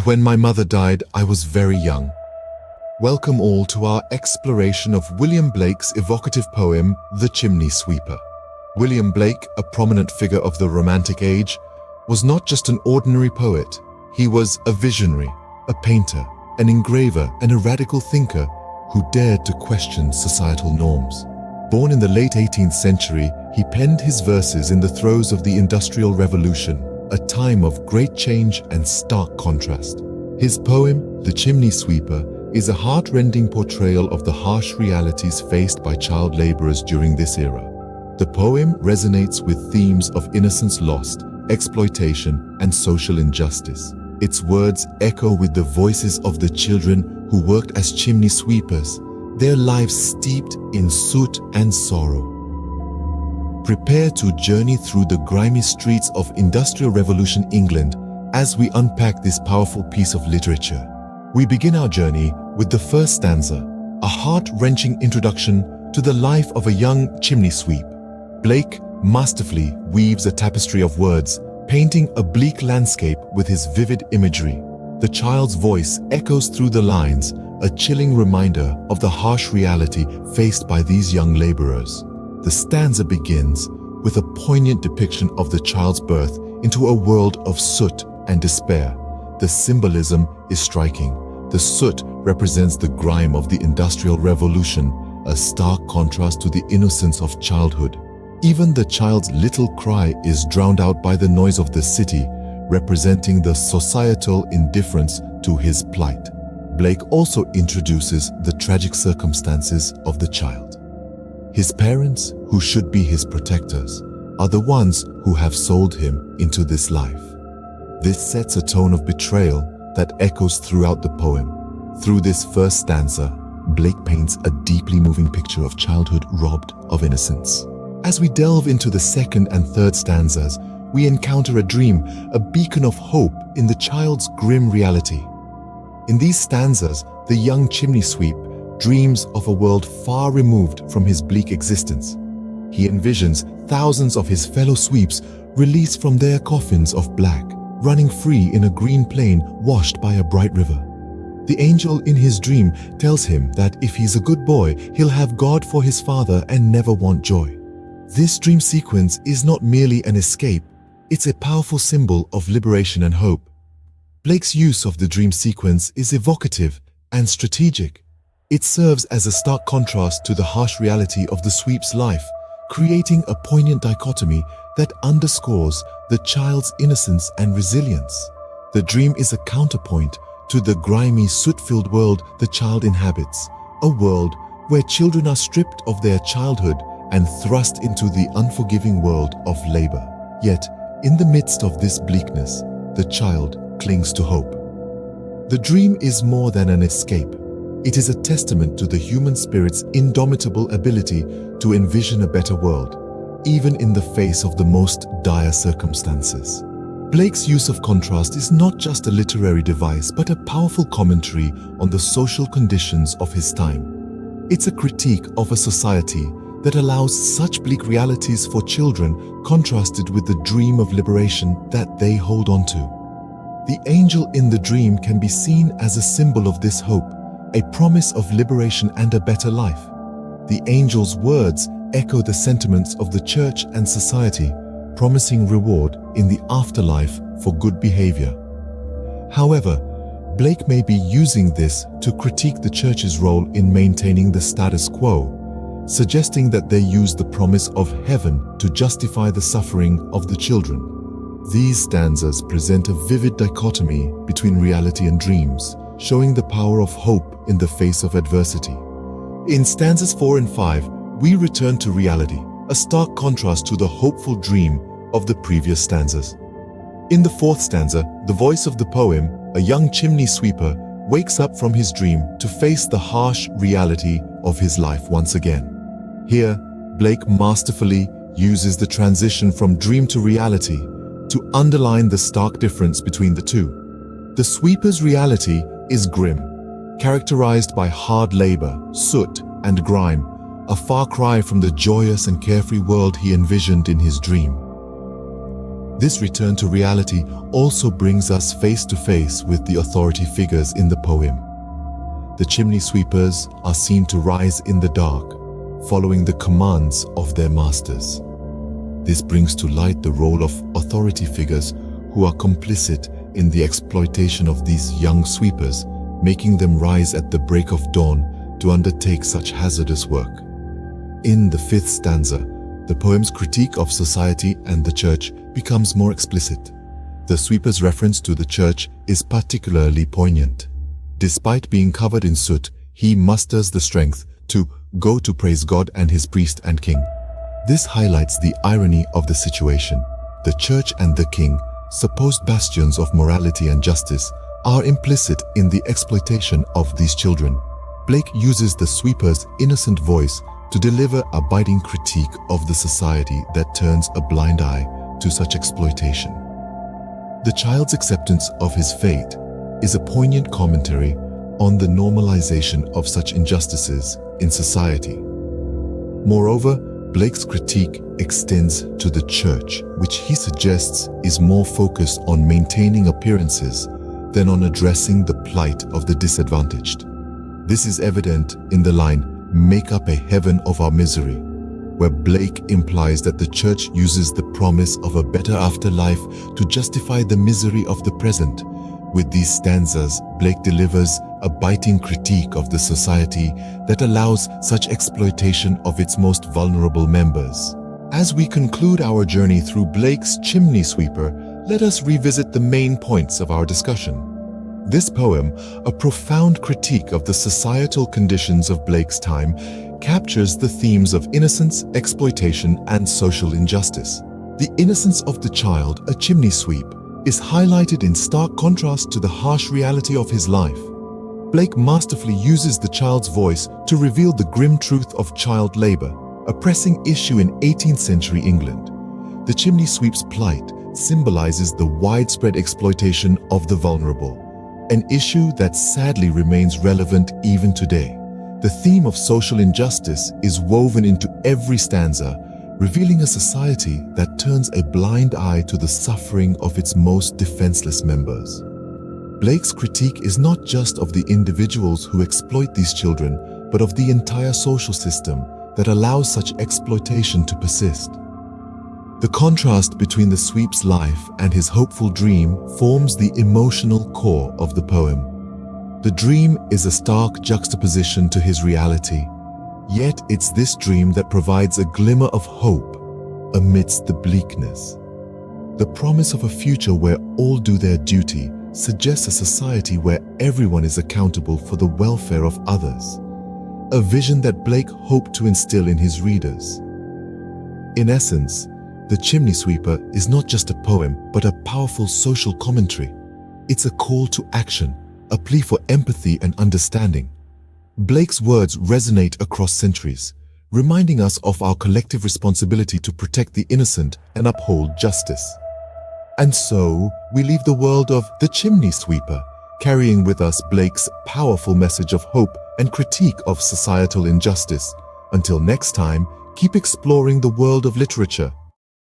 When my mother died, I was very young. Welcome all to our exploration of William Blake's evocative poem, The Chimney Sweeper. William Blake, a prominent figure of the Romantic Age, was not just an ordinary poet. He was a visionary, a painter, an engraver, and a radical thinker who dared to question societal norms. Born in the late 18th century, he penned his verses in the throes of the Industrial Revolution, a time of great change and stark contrast. His poem, The Chimney Sweeper, is a heart-rending portrayal of the harsh realities faced by child laborers during this era. The poem resonates with themes of innocence lost, exploitation, and social injustice. Its words echo with the voices of the children who worked as chimney sweepers, their lives steeped in soot and sorrow. Prepare to journey through the grimy streets of Industrial Revolution England as we unpack this powerful piece of literature. We begin our journey with the first stanza, a heart-wrenching introduction to the life of a young chimney sweep. Blake masterfully weaves a tapestry of words, painting a bleak landscape with his vivid imagery. The child's voice echoes through the lines, a chilling reminder of the harsh reality faced by these young laborers. The stanza begins with a poignant depiction of the child's birth into a world of soot and despair. The symbolism is striking. The soot represents the grime of the Industrial Revolution, a stark contrast to the innocence of childhood. Even the child's little cry is drowned out by the noise of the city, representing the societal indifference to his plight. Blake also introduces the tragic circumstances of the child. His parents, who should be his protectors, are the ones who have sold him into this life. This sets a tone of betrayal that echoes throughout the poem. Through this first stanza, Blake paints a deeply moving picture of childhood robbed of innocence. As we delve into the second and third stanzas, we encounter a dream, a beacon of hope in the child's grim reality. In these stanzas, the young chimney sweep dreams of a world far removed from his bleak existence. He envisions thousands of his fellow sweeps released from their coffins of black, running free in a green plain washed by a bright river. The angel in his dream tells him that if he's a good boy, he'll have God for his father and never want joy. This dream sequence is not merely an escape, it's a powerful symbol of liberation and hope. Blake's use of the dream sequence is evocative and strategic. It serves as a stark contrast to the harsh reality of the sweep's life, creating a poignant dichotomy that underscores the child's innocence and resilience. The dream is a counterpoint to the grimy, soot-filled world the child inhabits, a world where children are stripped of their childhood and thrust into the unforgiving world of labor. Yet, in the midst of this bleakness, the child clings to hope. The dream is more than an escape. It is a testament to the human spirit's indomitable ability to envision a better world, even in the face of the most dire circumstances. Blake's use of contrast is not just a literary device, but a powerful commentary on the social conditions of his time. It's a critique of a society that allows such bleak realities for children, contrasted with the dream of liberation that they hold on to. The angel in the dream can be seen as a symbol of this hope, a promise of liberation and a better life. The angel's words echo the sentiments of the church and society, promising reward in the afterlife for good behavior. However, Blake may be using this to critique the church's role in maintaining the status quo, suggesting that they use the promise of heaven to justify the suffering of the children. These stanzas present a vivid dichotomy between reality and dreams, showing the power of hope in the face of adversity. In stanzas 4 and 5, we return to reality, a stark contrast to the hopeful dream of the previous stanzas. In the fourth stanza, the voice of the poem, a young chimney sweeper, wakes up from his dream to face the harsh reality of his life once again. Here, Blake masterfully uses the transition from dream to reality to underline the stark difference between the two. The sweeper's reality is grim, characterized by hard labor, soot, and grime, a far cry from the joyous and carefree world he envisioned in his dream. This return to reality also brings us face to face with the authority figures in the poem. The chimney sweepers are seen to rise in the dark, following the commands of their masters. This brings to light the role of authority figures who are complicit in the exploitation of these young sweepers, making them rise at the break of dawn to undertake such hazardous work. In the fifth stanza, the poem's critique of society and the church becomes more explicit. The sweeper's reference to the church is particularly poignant. Despite being covered in soot, he musters the strength to go to praise God and his priest and king. This highlights the irony of the situation. The church and the king, supposed bastions of morality and justice, are implicit in the exploitation of these children. Blake uses the sweeper's innocent voice to deliver a biting critique of the society that turns a blind eye to such exploitation. The child's acceptance of his fate is a poignant commentary on the normalization of such injustices in society. Moreover, Blake's critique extends to the church, which he suggests is more focused on maintaining appearances than on addressing the plight of the disadvantaged. This is evident in the line, "Make up a heaven of our misery," where Blake implies that the church uses the promise of a better afterlife to justify the misery of the present. With these stanzas, Blake delivers a biting critique of the society that allows such exploitation of its most vulnerable members. As we conclude our journey through Blake's Chimney Sweeper, let us revisit the main points of our discussion. This poem, a profound critique of the societal conditions of Blake's time, captures the themes of innocence, exploitation, and social injustice. The innocence of the child, a chimney sweep, is highlighted in stark contrast to the harsh reality of his life. Blake masterfully uses the child's voice to reveal the grim truth of child labor, a pressing issue in 18th century England. The chimney sweep's plight symbolizes the widespread exploitation of the vulnerable, an issue that sadly remains relevant even today. The theme of social injustice is woven into every stanza, revealing a society that turns a blind eye to the suffering of its most defenseless members. Blake's critique is not just of the individuals who exploit these children, but of the entire social system that allows such exploitation to persist. The contrast between the sweep's life and his hopeful dream forms the emotional core of the poem. The dream is a stark juxtaposition to his reality, yet it's this dream that provides a glimmer of hope amidst the bleakness. The promise of a future where all do their duty suggests a society where everyone is accountable for the welfare of others, a vision that Blake hoped to instill in his readers. In essence, The Chimney Sweeper is not just a poem, but a powerful social commentary. It's a call to action, a plea for empathy and understanding. Blake's words resonate across centuries, reminding us of our collective responsibility to protect the innocent and uphold justice. And so, we leave the world of The Chimney Sweeper, carrying with us Blake's powerful message of hope and critique of societal injustice. Until next time, keep exploring the world of literature